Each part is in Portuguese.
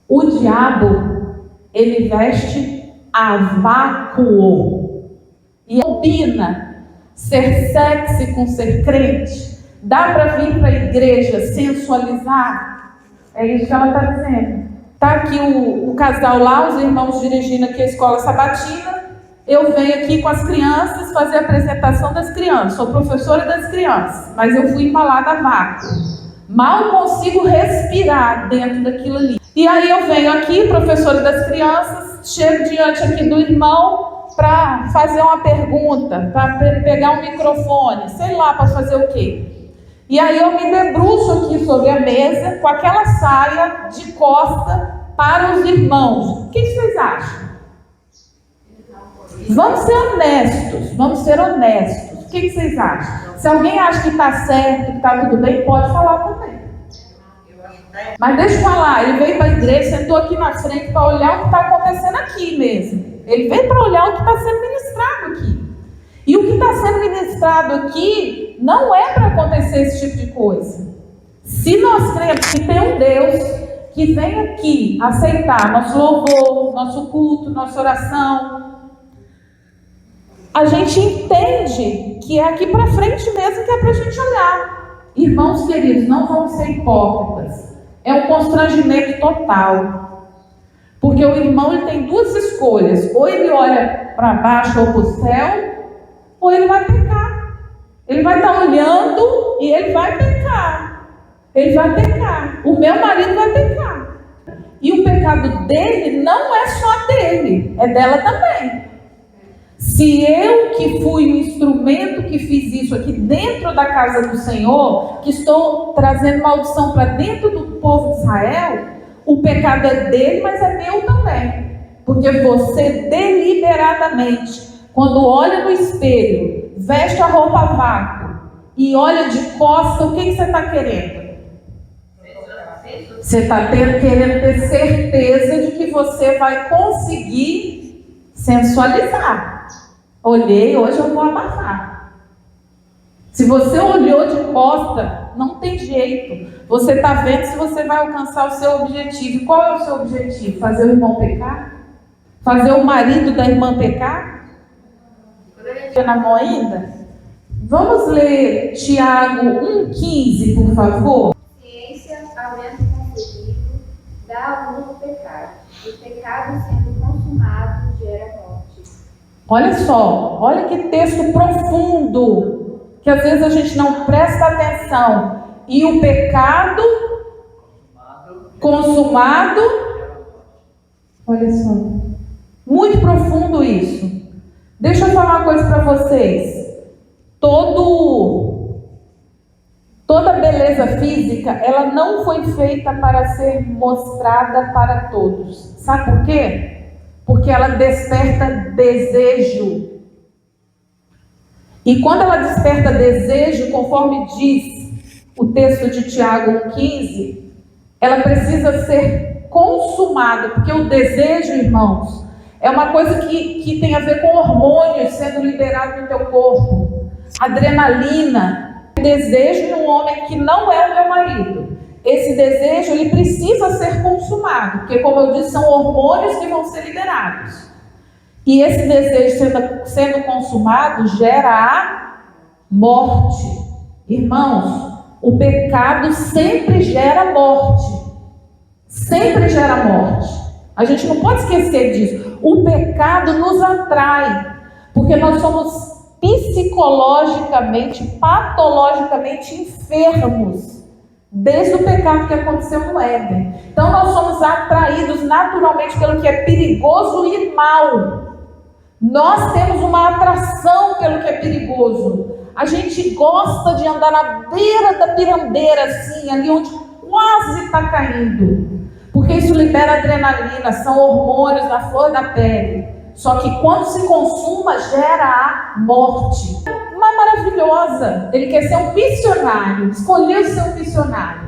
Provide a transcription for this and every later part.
O diabo, ele veste a vácuo e combina ser sexy com ser crente. Dá para vir para a igreja sensualizar? É isso que ela está dizendo. Está aqui o casal lá, os irmãos dirigindo aqui a escola sabatina. Eu venho aqui com as crianças fazer a apresentação das crianças. Sou professora das crianças, mas eu fui embalada a vácuo. Mal consigo respirar dentro daquilo ali. E aí eu venho aqui, professora das crianças, chego diante aqui do irmão para fazer uma pergunta, para pegar um microfone, sei lá, para fazer o quê. E aí eu me debruço aqui sobre a mesa com aquela saia de costa para os irmãos. O que vocês acham? Vamos ser honestos, vamos ser honestos. O que vocês acham? Se alguém acha que está certo, que está tudo bem, pode falar também. Mas deixa eu falar, ele veio para a igreja, sentou aqui na frente para olhar o que está acontecendo aqui mesmo. Ele veio para olhar o que está sendo ministrado aqui. E o que está sendo ministrado aqui não é para acontecer esse tipo de coisa. Se nós cremos que tem um Deus que vem aqui aceitar nosso louvor, nosso culto, nossa oração, a gente entende que é aqui para frente mesmo que é para a gente olhar. Irmãos queridos, não vamos ser hipócritas. É um constrangimento total. Porque o irmão ele tem duas escolhas. Ou ele olha para baixo ou para o céu, ou ele vai pecar. Ele vai estar olhando e ele vai pecar. Ele vai pecar. O meu marido vai pecar. E o pecado dele não é só dele, é dela também. Se eu que fui o instrumento que fiz isso aqui dentro da casa do Senhor, que estou trazendo maldição para dentro do povo de Israel, o pecado é dele, mas é meu também. Porque você deliberadamente, quando olha no espelho, veste a roupa vácuo e olha de costa, o que você está querendo? Você está querendo ter certeza de que você vai conseguir sensualizar. Olhei, hoje eu vou abafar. Se você olhou de costa, não tem jeito. Você está vendo se você vai alcançar o seu objetivo. E qual é o seu objetivo? Fazer o irmão pecar? Fazer o marido da irmã pecar? Na mão ainda? Vamos ler Tiago 1,15, por favor. Ciência, havendo concebido, dá luz ao pecado. O pecado sendo consumado gera morte. Olha só, olha que texto profundo, que às vezes a gente não presta atenção. E o pecado consumado, olha só, muito profundo isso. Deixa eu falar uma coisa para vocês. Toda beleza física, ela não foi feita para ser mostrada para todos. Sabe por quê? Porque ela desperta desejo. E quando ela desperta desejo, conforme diz o texto de Tiago 1,15, ela precisa ser consumada. Porque o desejo, irmãos, é uma coisa que tem a ver com hormônios sendo liberados no teu corpo. Adrenalina, desejo de um homem que não é o meu marido. Esse desejo, ele precisa ser consumado, porque, como eu disse, são hormônios que vão ser liberados. E esse desejo sendo consumado gera a morte. Irmãos, o pecado sempre gera morte. Sempre gera morte. A gente não pode esquecer disso. O pecado nos atrai, porque nós somos psicologicamente, patologicamente enfermos. Desde o pecado que aconteceu no Éden. Então nós somos atraídos naturalmente pelo que é perigoso e mal. Nós temos uma atração pelo que é perigoso. A gente gosta de andar na beira da pirambeira, assim, ali onde quase está caindo. Porque isso libera adrenalina, são hormônios na flor da pele. Só que quando se consuma, gera a morte. Uma maravilhosa. Ele quer ser um missionário, escolheu ser um missionário.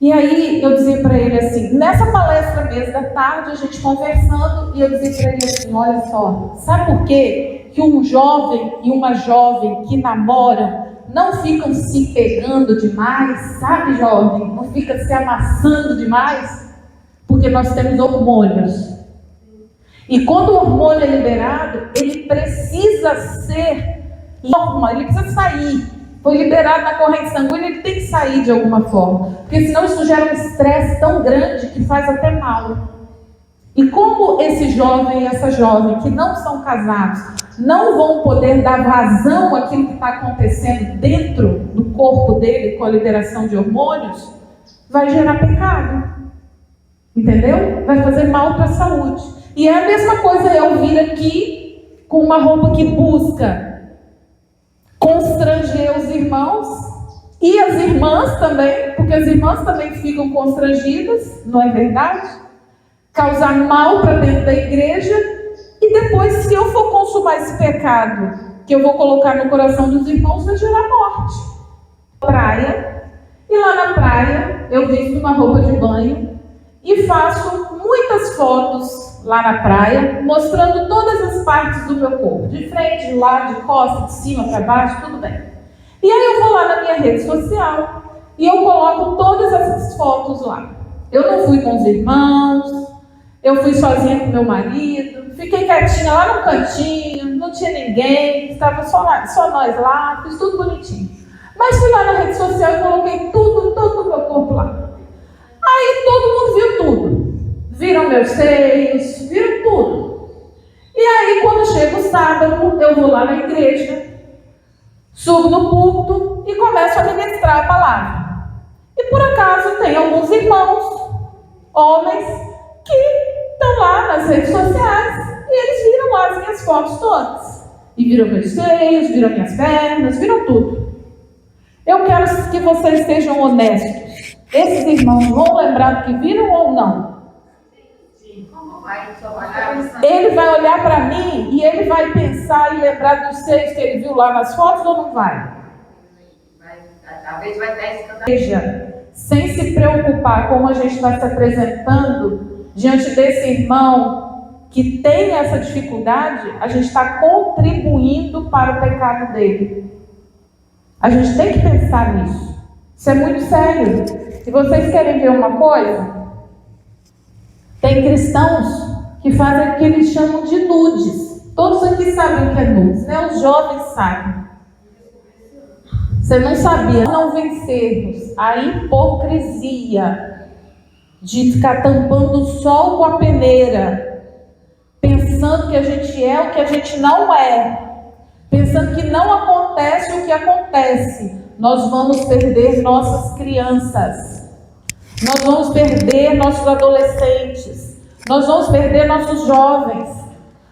E aí eu dizia para ele assim, nessa palestra mesmo da tarde, a gente conversando, e eu dizia para ele assim, olha só, sabe por quê que um jovem e uma jovem que namoram não ficam se pegando demais, sabe, jovem? Não fica se amassando demais, porque nós temos hormônios. E quando o hormônio é liberado, ele precisa ser normal, ele precisa sair. Foi liberado na corrente sanguínea, ele tem que sair de alguma forma, porque senão isso gera um estresse tão grande que faz até mal. E como esse jovem e essa jovem que não são casados não vão poder dar vazão àquilo que está acontecendo dentro do corpo dele com a liberação de hormônios, vai gerar pecado. Entendeu? Vai fazer mal para a saúde. E é a mesma coisa eu vir aqui com uma roupa que busca constranger os irmãos e as irmãs também, porque as irmãs também ficam constrangidas, não é verdade? Causar mal para dentro da igreja, e depois, se eu for consumar esse pecado que eu vou colocar no coração dos irmãos, vai gerar morte. Praia, e lá na praia eu visto uma roupa de banho e faço muitas fotos lá na praia, mostrando todas as partes do meu corpo, de frente, de lado, de costa, de cima para baixo, tudo bem. E aí eu vou lá na minha rede social e eu coloco todas essas fotos lá. Eu não fui com os irmãos, eu fui sozinha com meu marido, fiquei quietinha lá no cantinho, não tinha ninguém, estava só nós lá, fiz tudo bonitinho. Mas fui lá na rede social e coloquei todo o meu corpo lá. Aí todo mundo viu tudo. Viram meus seios, viram tudo. E aí quando chega o sábado, eu vou lá na igreja, subo no púlpito e começo a ministrar a palavra. E por acaso tem alguns irmãos, homens, que estão lá nas redes sociais e eles viram lá as minhas fotos todas. E viram meus seios, viram minhas pernas, viram tudo. Eu quero que vocês sejam honestos. Esses irmãos vão lembrar do que viram ou não? Sim. Como vai? Ele vai olhar para mim e ele vai pensar e lembrar dos seios que ele viu lá nas fotos ou não vai? Talvez vai estar escandalizado. Veja, sem se preocupar como a gente está se apresentando diante desse irmão que tem essa dificuldade, a gente está contribuindo para o pecado dele. A gente tem que pensar nisso. Isso é muito sério. E vocês querem ver uma coisa? Tem cristãos que fazem o que eles chamam de nudes. Todos aqui sabem o que é nudes, né? Os jovens sabem. Você não sabia? Não vencermos a hipocrisia de ficar tampando o sol com a peneira, pensando que a gente é o que a gente não é, pensando que não acontece o que acontece, nós vamos perder nossas crianças, nós vamos perder nossos adolescentes, nós vamos perder nossos jovens,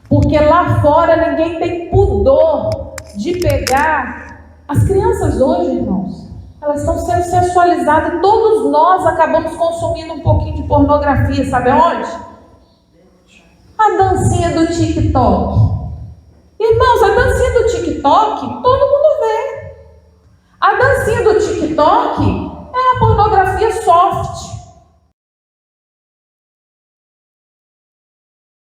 porque lá fora ninguém tem pudor de pegar. As crianças hoje, irmãos, elas estão sendo sensualizadas e todos nós acabamos consumindo um pouquinho de pornografia, sabe aonde? A dancinha do TikTok. Irmãos, a dancinha do TikTok, todo mundo